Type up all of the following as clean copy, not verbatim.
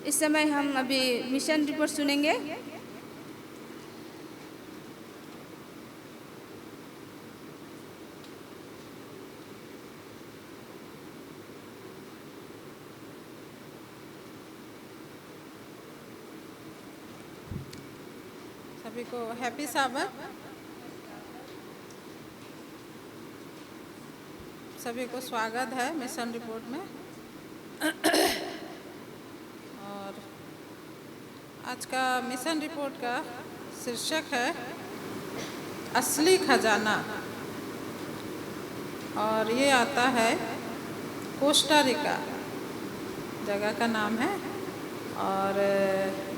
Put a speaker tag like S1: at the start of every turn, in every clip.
S1: इस समय हम अभी मिशन रिपोर्ट सुनेंगे।
S2: सभी को हैप्पी साबर। सभी को स्वागत है मिशन रिपोर्ट में। और आज का मिशन रिपोर्ट का शीर्षक है असली खजाना, और ये आता है कोस्टा रिका, जगह का नाम है, और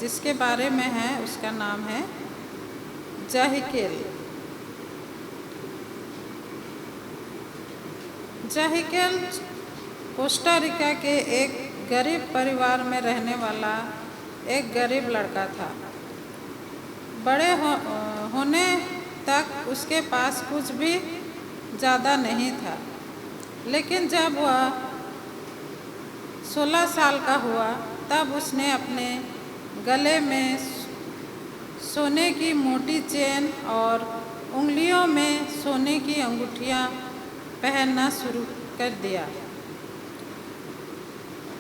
S2: जिसके बारे में है उसका नाम है जाहिकेल। जाहिकेल कोस्टा रिका के एक गरीब परिवार में रहने वाला एक गरीब लड़का था। बड़े होने तक उसके पास कुछ भी ज़्यादा नहीं था, लेकिन जब वह 16 साल का हुआ तब उसने अपने गले में सोने की मोटी चेन और उंगलियों में सोने की अंगूठियाँ पहनना शुरू कर दिया।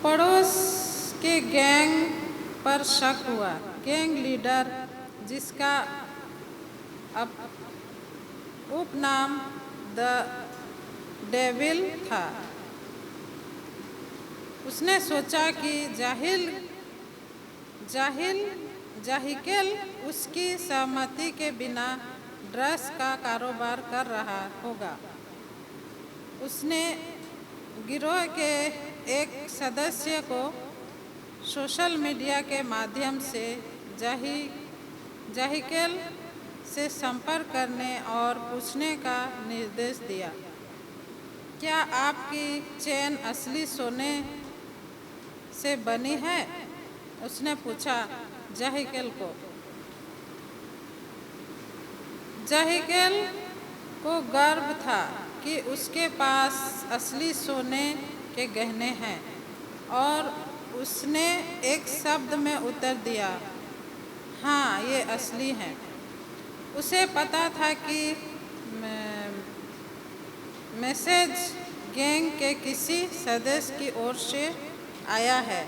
S2: पड़ोस के गैंग पर शक हुआ। गैंग लीडर, जिसका उपनाम द डेविल था, उसने सोचा कि जाहिकेल उसकी सहमति के बिना ड्रग्स का कारोबार कर रहा होगा। उसने गिरोह के एक सदस्य को सोशल मीडिया के माध्यम से जाहिकेल से संपर्क करने और पूछने का निर्देश दिया। क्या आपकी चेन असली सोने से बनी है? उसने पूछा जाहिकेल को। जाहिकेल को गर्व था कि उसके पास असली सोने के गहने हैं, और उसने एक शब्द में उत्तर दिया, हाँ, ये असली हैं। उसे पता था कि मैसेज गैंग के किसी सदस्य की ओर से आया है।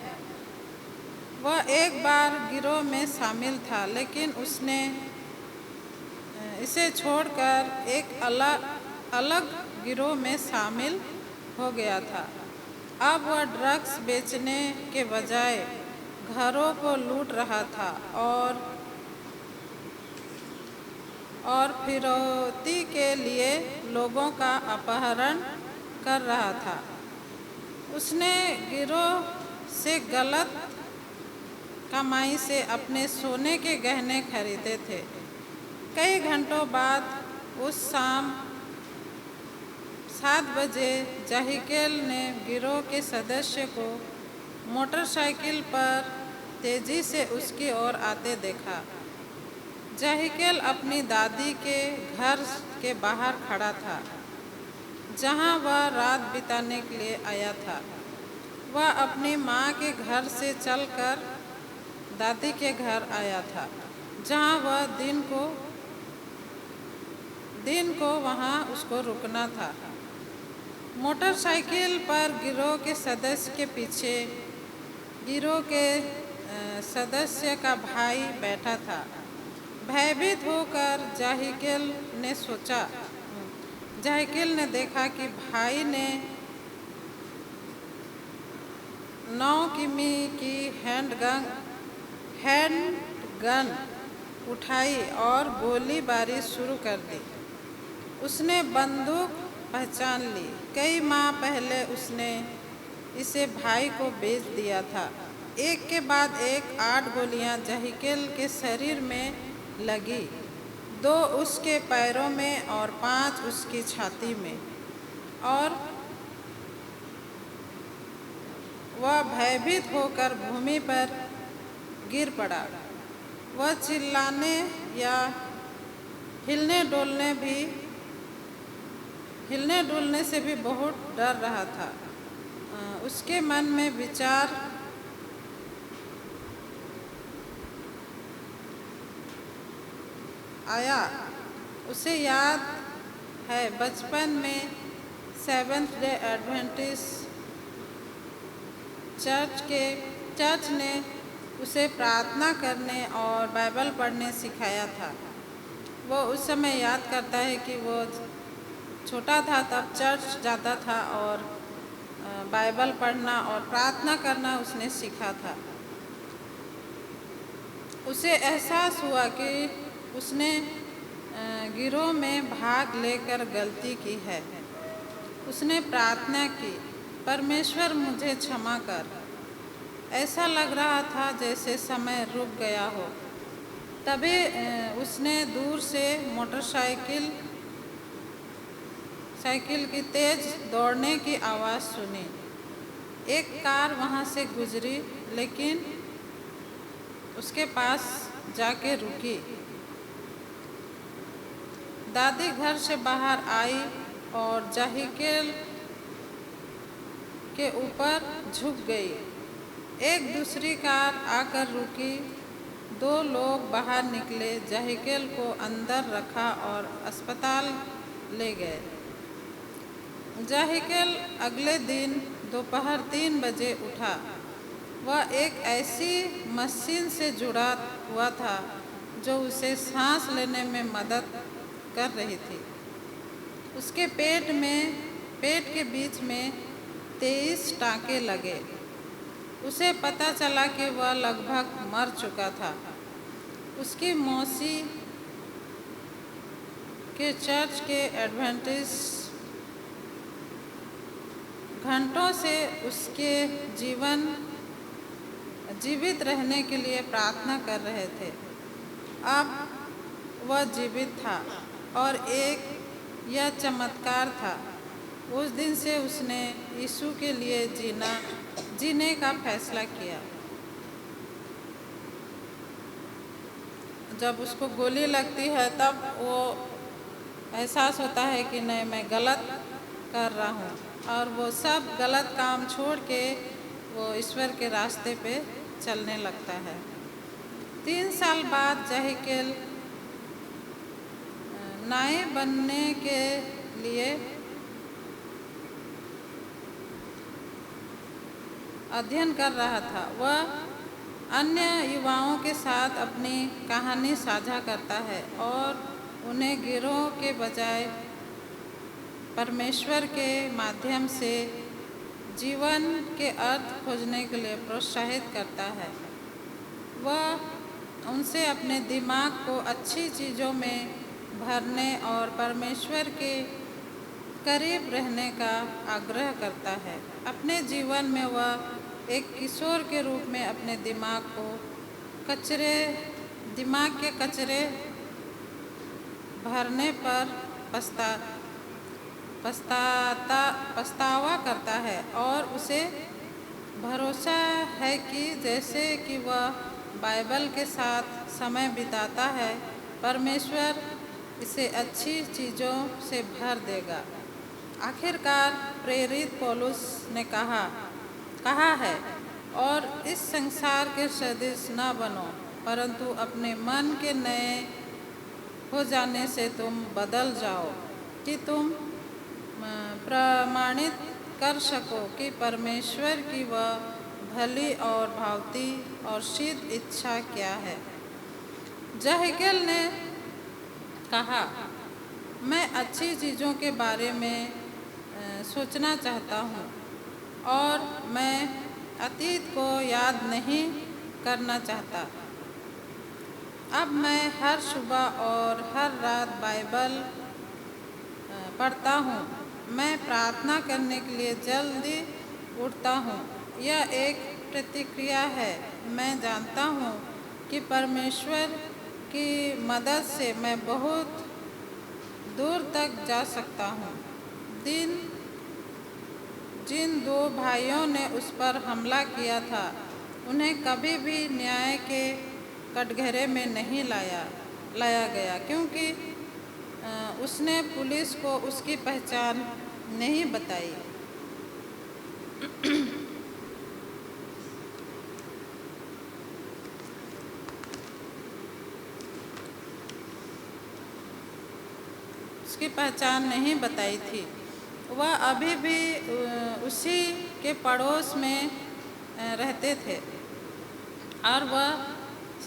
S2: वह एक बार गिरोह में शामिल था, लेकिन उसने इसे छोड़कर एक अलग गिरोह में शामिल हो गया था। अब वह ड्रग्स बेचने के बजाय घरों को लूट रहा था और फिरौती के लिए लोगों का अपहरण कर रहा था। उसने गिरोह से गलत कमाई से अपने सोने के गहने खरीदे थे। कई घंटों बाद उस शाम 7 बजे जाहिकेल ने गिरोह के सदस्य को मोटरसाइकिल पर तेजी से उसकी ओर आते देखा। जाहिकेल अपनी दादी के घर के बाहर खड़ा था, जहां वह रात बिताने के लिए आया था। वह अपनी माँ के घर से चलकर दादी के घर आया था, जहां वह दिन को वहां उसको रुकना था। मोटरसाइकिल पर गिरोह के सदस्य के पीछे गिरोह के सदस्य का भाई बैठा था। भयभीत होकर जाहिकेल ने देखा कि भाई ने 9 किमी की हैंडगन उठाई और गोलीबारी शुरू कर दी। उसने बंदूक पहचान ली। कई माह पहले उसने इसे भाई को बेच दिया था। एक के बाद एक 8 गोलियां जाहिकेल के शरीर में लगी, 2 उसके पैरों में और 5 उसकी छाती में, और वह भयभीत होकर भूमि पर गिर पड़ा। वह चिल्लाने या हिलने डुलने से भी बहुत डर रहा था। उसके मन में विचार आया। उसे याद है बचपन में सेवेंथ डे एडवेंटिस्ट चर्च ने उसे प्रार्थना करने और बाइबल पढ़ने सिखाया था। वो उस समय याद करता है कि वो छोटा था तब चर्च जाता था और बाइबल पढ़ना और प्रार्थना करना उसने सीखा था। उसे एहसास हुआ कि उसने गिरोह में भाग लेकर गलती की है। उसने प्रार्थना की, परमेश्वर मुझे क्षमा कर। ऐसा लग रहा था जैसे समय रुक गया हो। तभी उसने दूर से मोटरसाइकिल की तेज दौड़ने की आवाज़ सुनी। एक कार वहाँ से गुजरी, लेकिन उसके पास जाके रुकी। दादी घर से बाहर आई और जाहिकेल के ऊपर झुक गई। एक दूसरी कार आकर रुकी। 2 लोग बाहर निकले, जाहिकेल को अंदर रखा और अस्पताल ले गए। जाहिकेल अगले दिन दोपहर 3 बजे उठा। वह एक ऐसी मशीन से जुड़ा हुआ था जो उसे सांस लेने में मदद कर रही थी। उसके पेट के बीच में 23 टाँके लगे। उसे पता चला कि वह लगभग मर चुका था। उसकी मौसी के चर्च के एडवेंटिस्ट घंटों से उसके जीवित रहने के लिए प्रार्थना कर रहे थे। अब वह जीवित था और यह चमत्कार था। उस दिन से उसने यीशु के लिए जीने का फैसला किया। जब उसको गोली लगती है तब वो एहसास होता है कि नहीं, मैं गलत कर रहा हूँ, और वो सब गलत काम छोड़ के वो ईश्वर के रास्ते पे चलने लगता है। 3 साल बाद जाहिकेल नाई बनने के लिए अध्ययन कर रहा था। वह अन्य युवाओं के साथ अपनी कहानी साझा करता है और उन्हें गिरोह के बजाय परमेश्वर के माध्यम से जीवन के अर्थ खोजने के लिए प्रोत्साहित करता है। वह उनसे अपने दिमाग को अच्छी चीज़ों में भरने और परमेश्वर के करीब रहने का आग्रह करता है। अपने जीवन में वह एक किशोर के रूप में अपने दिमाग के कचरे भरने पर पछतावा करता है और उसे भरोसा है कि जैसे कि वह बाइबल के साथ समय बिताता है, परमेश्वर इसे अच्छी चीज़ों से भर देगा। आखिरकार प्रेरित पौलुस ने कहा है, और इस संसार के सदृश न बनो, परंतु अपने मन के नए हो जाने से तुम बदल जाओ कि तुम प्रमाणित कर सको कि परमेश्वर की वह भली और भावती और सिद्ध इच्छा क्या है। जाहिकेल ने कहा, मैं अच्छी चीज़ों के बारे में सोचना चाहता हूँ और मैं अतीत को याद नहीं करना चाहता। अब मैं हर सुबह और हर रात बाइबल पढ़ता हूँ। मैं प्रार्थना करने के लिए जल्दी उठता हूँ। यह एक प्रतिक्रिया है। मैं जानता हूँ कि परमेश्वर की मदद से मैं बहुत दूर तक जा सकता हूँ। जिन 2 भाइयों ने उस पर हमला किया था, उन्हें कभी भी न्याय के कटघरे में नहीं लाया गया, क्योंकि उसने पुलिस को उसकी पहचान नहीं बताई। उसकी पहचान नहीं बताई थी। वह अभी भी उसी के पड़ोस में रहते थे और वह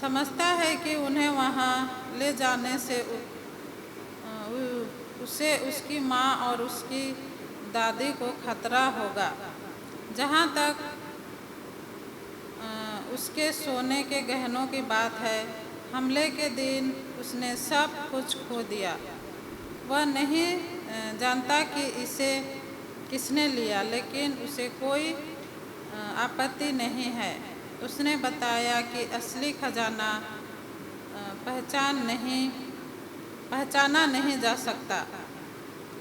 S2: समझता है कि उन्हें वहाँ ले जाने से उसे उसकी माँ और उसकी दादी को खतरा होगा। जहाँ तक उसके सोने के गहनों की बात है, हमले के दिन उसने सब कुछ खो दिया। वह नहीं जानता कि इसे किसने लिया, लेकिन उसे कोई आपत्ति नहीं है। उसने बताया कि असली खजाना पहचाना नहीं जा सकता।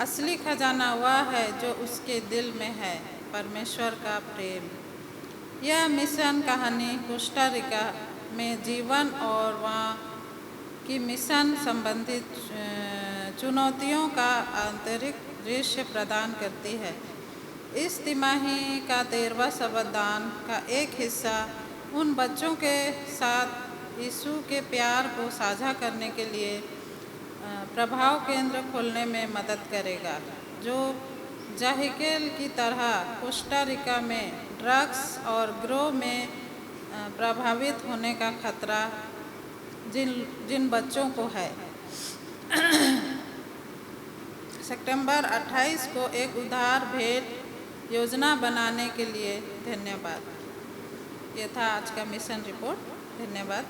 S2: असली खजाना वह है जो उसके दिल में है, परमेश्वर का प्रेम। यह मिशन कहानी कोस्टा रिका में जीवन और वहाँ की मिशन संबंधित चुनौतियों का आंतरिक दृश्य प्रदान करती है। इस तिमाही का 13वां शबदान का एक हिस्सा उन बच्चों के साथ यीशु के प्यार को साझा करने के लिए प्रभाव केंद्र खोलने में मदद करेगा, जो जाहिकेल की तरह कोस्टा रिका में ड्रग्स और गिरोह में प्रभावित होने का खतरा जिन बच्चों को है। सितंबर 28 को एक उदार भेंट योजना बनाने के लिए धन्यवाद। यह था आज का मिशन रिपोर्ट। धन्यवाद।